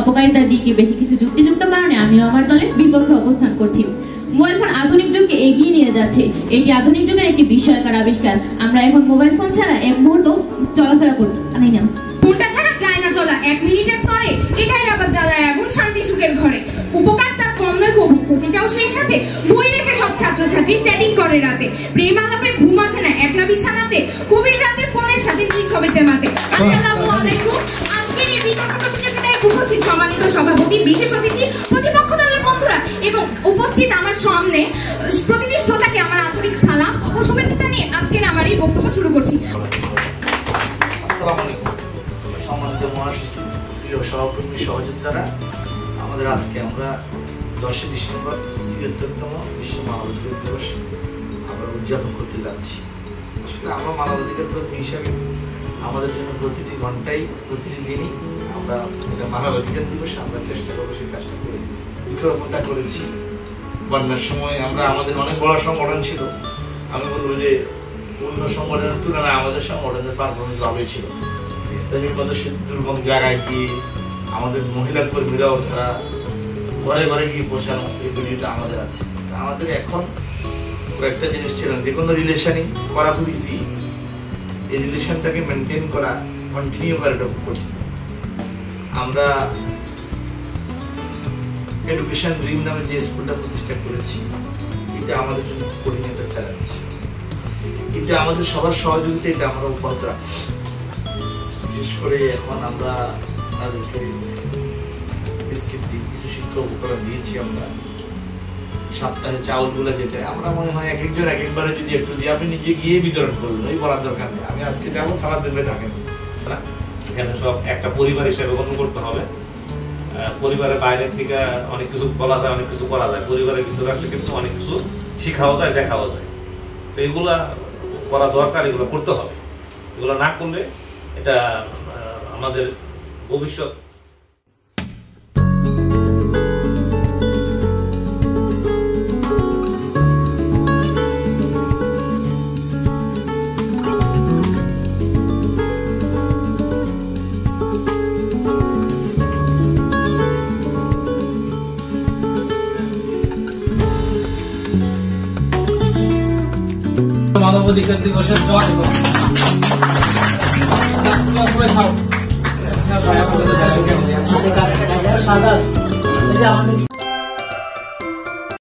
অপকারিতার দিকে বেশি কিছু যুক্তিযুক্ত কারণে আমিও আমার দলের বিপক্ষে অবস্থান করছি। মোবাইল ফোন আধুনিক যুগকে এগিয়ে নিয়ে যাচ্ছে। এটি আধুনিক যুগের একটি বিস্ময়কর আবিষ্কার। আমরা এখন মোবাইল ফোন ছাড়া এক মুহূর্ত চলাফেরা করতে পারি না। ফোনটা ছাড়া যায় না চলা, 1 মিনিটের তরে এটাই আবার জ্বালায় আগুন শান্তি সুখের ঘরে। উপকার তার কম নয়, ক্ষতিটাও সেই সাথে। বই রেখে সব ছাত্রছাত্রী চ্যাটিং করে রাতে, প্রেম আলাপে ঘুম আসে না একলা বিছানাতে, গভীর রাতে ফোনের সাথে নীল ছবিতে মাতে। আসসালামু আলাইকুম। আজকের এই বিতর্ক প্রতিযোগিতায় উপস্থিত সম্মানিত সভাপতি, বিশেষ অতিথি, প্রতিপক্ষ দলের বন্ধুরা এবং উপস্থিত আমার সামনে প্রতিটি শ্রোতাকে আমার আন্তরিক সালাম ও শুভেচ্ছা জানিয়ে আজকের আমার এই বক্তব্য শুরু করছি। আসসালামু আলাইকুম। সম্মানিত মহাসচিব, প্রিয় সহকর্মী সহযোদ্ধারা, আমাদের আজকে আমরা 10 ডিসেম্বর ৭৬তম বিশ্ব মানবাধিকার দিবস আমরা উদযাপন করতে যাচ্ছি। আসলে আমরা মানবাধিকার কর্মী হিসাবে আমাদের জন্য প্রতিটি ঘন্টাই প্রতিটি দিনই আমরা মানবাধিকার দিবসে আমরা চেষ্টা করবো সেই কাজটা করে বৃক্ষরোপণটা করেছি। বন্যার সময় আমরা আমাদের অনেক বড় সংগঠন ছিল, আমি বলবো যে অন্য সংগঠনের তুলনায় আমাদের সংগঠনের পারফরমেন্স ভালোই ছিল। এর মধ্যে দুর্গম জায়গায় গিয়ে আমাদের মহিলা কর্মীরাও তারা ঘরে ঘরে গিয়ে পৌঁছানো, এই ভিডিওটা আমাদের আছে। আমাদের এখন কয়েকটা জিনিস ছিল, যে কোনো রিলেশনই করা খুব ইজি, এই রিলেশনটাকে মেনটেন করা, কন্টিনিউ করাটা খুব কঠিন। আমরা এডুকেশন ড্রিম নামে যে স্কুলটা প্রতিষ্ঠা করেছি, এটা আমাদের জন্য খুব কঠিন একটা চ্যালেঞ্জ। এটা আমাদের সবার সহযোগিতা, এটা আমরা অব্যাহত রাখি। বিশেষ করে এখন আমরা তাদেরকে বিস্কিট দিই, কিছু শিক্ষা উপকরণ দিয়েছি। আমরা সপ্তাহে চাউলগুলো, যেটা আমরা মনে হয় এক একজন এক একবারে যদি একটু দিয়ে আপনি নিজে গিয়ে বিতরণ করলেন, ওই বলার দরকার নেই আমি আজকে যাবো সারা দিনে থাকেন। এখানে সব একটা পরিবার হিসেবে গ্রহণ করতে হবে। পরিবারের বাইরে থেকে অনেক কিছু বলা যায়, অনেক কিছু করা যায়। পরিবারের ভিতরে আসলে কিন্তু অনেক কিছু শিখাও যায়, দেখাও যায়। তো এগুলা করা দরকার, এগুলো করতে হবে। এগুলো না করলে এটা আমাদের ভবিষ্যৎ। মানবাধিকার দিবসের জয় হোক।